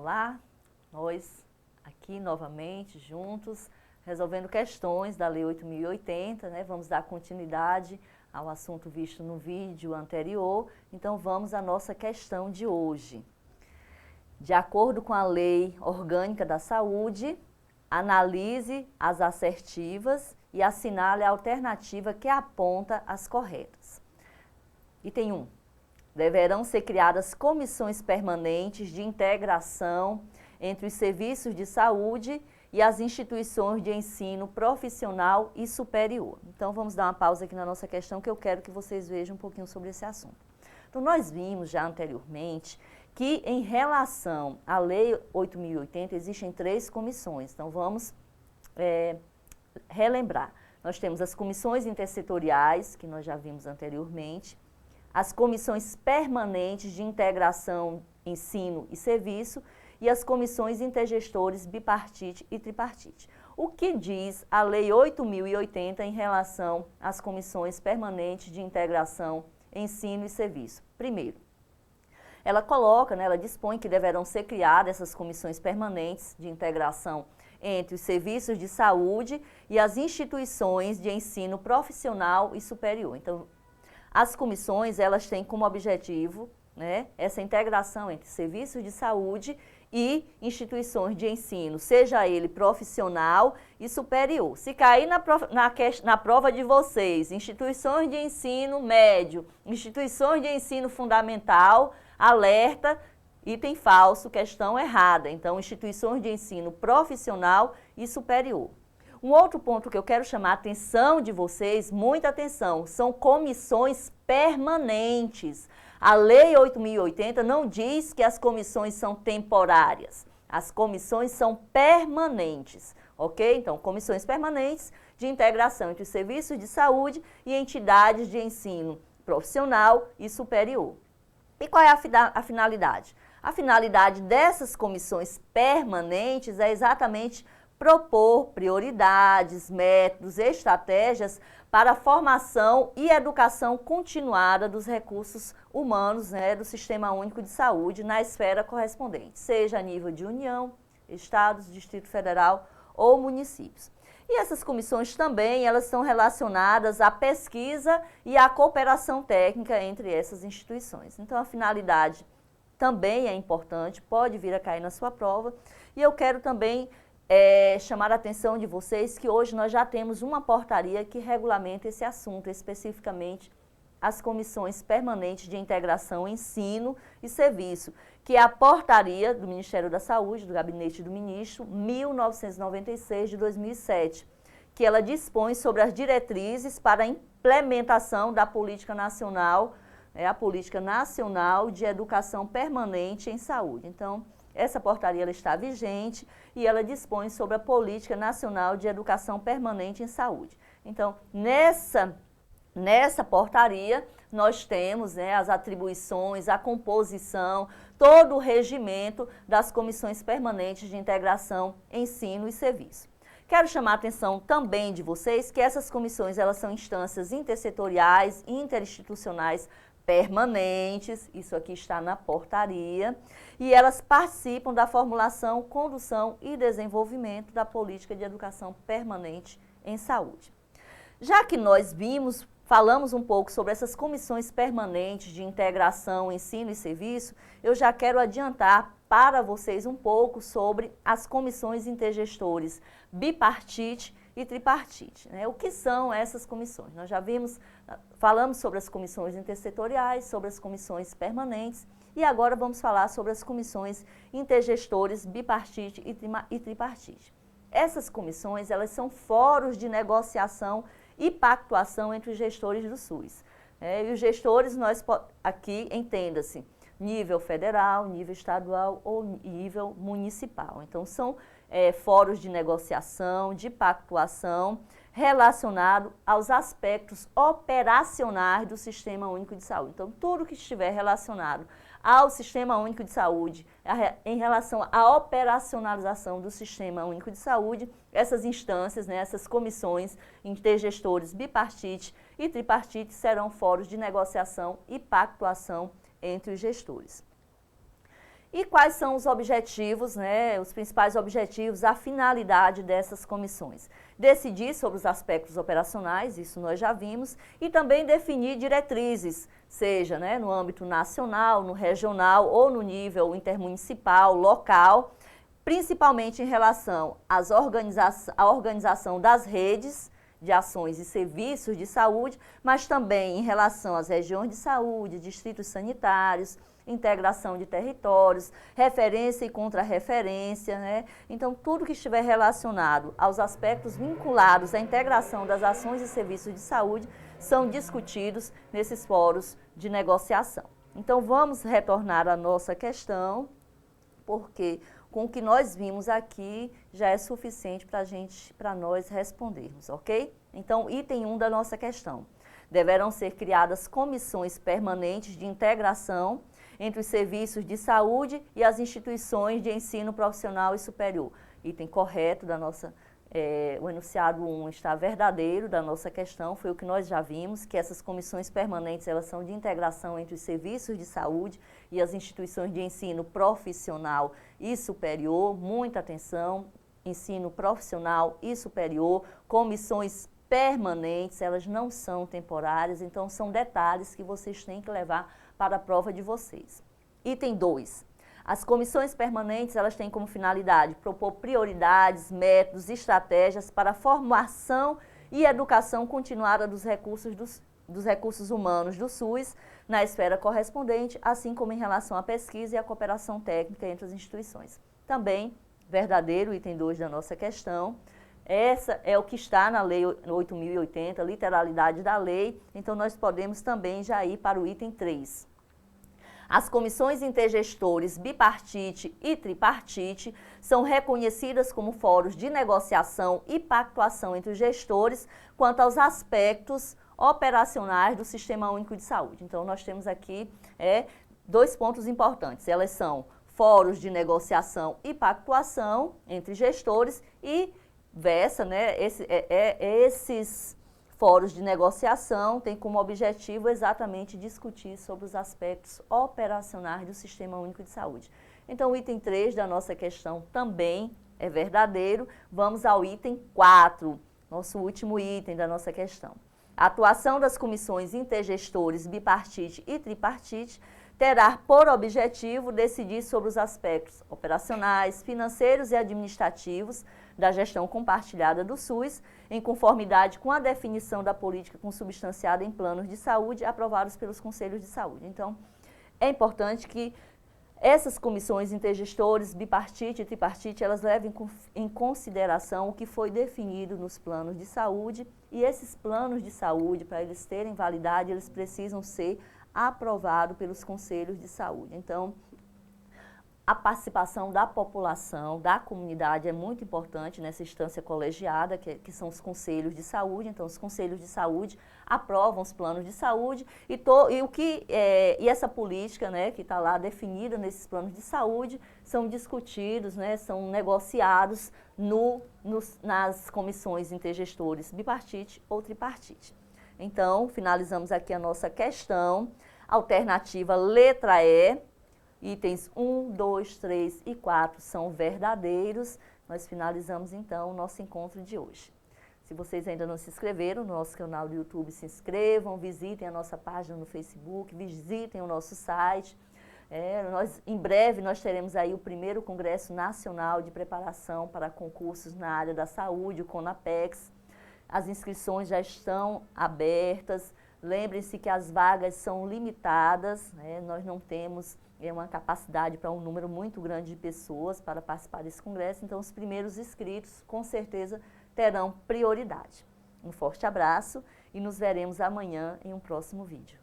Olá, nós aqui novamente juntos, resolvendo questões da Lei 8.080, né? Vamos dar continuidade ao assunto visto no vídeo anterior, então vamos à nossa questão de hoje. De acordo com a Lei Orgânica da Saúde, analise as assertivas e assinale a alternativa que aponta as corretas. Item 1. Deverão ser criadas comissões permanentes de integração entre os serviços de saúde e as instituições de ensino profissional e superior. Então, vamos dar uma pausa aqui na nossa questão, que eu quero que vocês vejam um pouquinho sobre esse assunto. Então, nós vimos já anteriormente que, em relação à Lei 8.080, existem 3 comissões. Então, vamos relembrar. Nós temos as comissões intersetoriais, que nós já vimos anteriormente, as comissões permanentes de integração, ensino e serviço e as comissões intergestores bipartite e tripartite. O que diz a Lei 8.080 em relação às comissões permanentes de integração, ensino e serviço? Primeiro, ela coloca, ela dispõe que deverão ser criadas essas comissões permanentes de integração entre os serviços de saúde e as instituições de ensino profissional e superior. Então, as comissões, elas têm como objetivo, essa integração entre serviços de saúde e instituições de ensino, seja ele profissional e superior. Se cair na prova de vocês, instituições de ensino médio, instituições de ensino fundamental, alerta, item falso, questão errada. Então, instituições de ensino profissional e superior. Um outro ponto que eu quero chamar a atenção de vocês, muita atenção, são comissões permanentes. A Lei 8.080 não diz que as comissões são temporárias, as comissões são permanentes, ok? Então, comissões permanentes de integração entre os serviços de saúde e entidades de ensino profissional e superior. E qual é a finalidade? A finalidade dessas comissões permanentes é exatamente propor prioridades, métodos, estratégias para a formação e educação continuada dos recursos humanos do Sistema Único de Saúde na esfera correspondente, seja a nível de União, Estados, Distrito Federal ou municípios. E essas comissões também, elas são relacionadas à pesquisa e à cooperação técnica entre essas instituições. Então, a finalidade também é importante, pode vir a cair na sua prova, e eu quero também chamar a atenção de vocês que hoje nós já temos uma portaria que regulamenta esse assunto, especificamente as comissões permanentes de integração, ensino e serviço, que é a portaria do Ministério da Saúde, do Gabinete do Ministro, 1996 de 2007, que ela dispõe sobre as diretrizes para a implementação da Política Nacional, a Política Nacional de Educação Permanente em Saúde. Então, essa portaria ela está vigente e ela dispõe sobre a Política Nacional de Educação Permanente em Saúde. Então, nessa portaria, nós temos as atribuições, a composição, todo o regimento das comissões permanentes de integração, ensino e serviço. Quero chamar a atenção também de vocês que essas comissões elas são instâncias intersetoriais, interinstitucionais, permanentes, isso aqui está na portaria, e elas participam da formulação, condução e desenvolvimento da política de educação permanente em saúde. Já que nós falamos um pouco sobre essas comissões permanentes de integração, ensino e serviço, eu já quero adiantar para vocês um pouco sobre as comissões intergestores bipartite e tripartite. O que são essas comissões? Nós já falamos sobre as comissões intersetoriais, sobre as comissões permanentes e agora vamos falar sobre as comissões intergestores bipartite e tripartite. Essas comissões, elas são fóruns de negociação e pactuação entre os gestores do SUS. E os gestores, aqui entenda-se, nível federal, nível estadual ou nível municipal. Então, são fóruns de negociação, de pactuação, relacionado aos aspectos operacionais do Sistema Único de Saúde. Então, tudo que estiver relacionado ao Sistema Único de Saúde, em relação à operacionalização do Sistema Único de Saúde, essas instâncias, essas comissões intergestores bipartite e tripartite serão fóruns de negociação e pactuação entre os gestores. E quais são os objetivos, né, os principais objetivos, a finalidade dessas comissões? Decidir sobre os aspectos operacionais, isso nós já vimos, e também definir diretrizes, seja, né, no âmbito nacional, no regional ou no nível intermunicipal, local, principalmente em relação à organização das redes de ações e serviços de saúde, mas também em relação às regiões de saúde, distritos sanitários, integração de territórios, referência e contra-referência, né? Então, tudo que estiver relacionado aos aspectos vinculados à integração das ações e serviços de saúde são discutidos nesses fóruns de negociação. Então, vamos retornar à nossa questão, porque com o que nós vimos aqui já é suficiente para nós respondermos, ok? Então, item 1 da nossa questão. Deverão ser criadas comissões permanentes de integração entre os serviços de saúde e as instituições de ensino profissional e superior. Item correto da nossa, o enunciado 1 está verdadeiro da nossa questão, foi o que nós já vimos, que essas comissões permanentes, elas são de integração entre os serviços de saúde e as instituições de ensino profissional e superior. Muita atenção, ensino profissional e superior, comissões permanentes, elas não são temporárias, então são detalhes que vocês têm que levar para a prova de vocês. Item 2. As comissões permanentes, elas têm como finalidade propor prioridades, métodos, estratégias para a formação e educação continuada dos recursos humanos do SUS na esfera correspondente, assim como em relação à pesquisa e à cooperação técnica entre as instituições. Também, verdadeiro, item 2 da nossa questão. Essa é o que está na Lei 8.080, literalidade da lei, então nós podemos também já ir para o item 3. As comissões intergestores bipartite e tripartite são reconhecidas como fóruns de negociação e pactuação entre os gestores quanto aos aspectos operacionais do Sistema Único de Saúde. Então, nós temos aqui 2 pontos importantes. Elas são fóruns de negociação e pactuação entre gestores e né, esses fóruns de negociação têm como objetivo exatamente discutir sobre os aspectos operacionais do Sistema Único de Saúde. Então, o item 3 da nossa questão também é verdadeiro. Vamos ao item 4, nosso último item da nossa questão. A atuação das comissões intergestores bipartite e tripartite terá por objetivo decidir sobre os aspectos operacionais, financeiros e administrativos da gestão compartilhada do SUS, em conformidade com a definição da política consubstanciada em planos de saúde aprovados pelos conselhos de saúde. Então, é importante que essas comissões intergestores, bipartite e tripartite, elas levem em consideração o que foi definido nos planos de saúde, e esses planos de saúde, para eles terem validade, eles precisam ser aprovados pelos conselhos de saúde. Então, a participação da população, da comunidade é muito importante nessa instância colegiada, que são os conselhos de saúde. Então, os conselhos de saúde aprovam os planos de saúde e essa política, né, que está lá definida nesses planos de saúde são discutidos, né, são negociados nas comissões intergestores bipartite ou tripartite. Então, finalizamos aqui a nossa questão. Alternativa letra E. Itens 1, 2, 3 e 4 são verdadeiros. Nós finalizamos, então, o nosso encontro de hoje. Se vocês ainda não se inscreveram no nosso canal do YouTube, se inscrevam, visitem a nossa página no Facebook, visitem o nosso site. Em breve, nós teremos aí o primeiro Congresso Nacional de Preparação para Concursos na área da saúde, o CONAPEX. As inscrições já estão abertas. Lembrem-se que as vagas são limitadas, né? Nós não temos uma capacidade para um número muito grande de pessoas para participar desse congresso, então os primeiros inscritos, com certeza, terão prioridade. Um forte abraço e nos veremos amanhã em um próximo vídeo.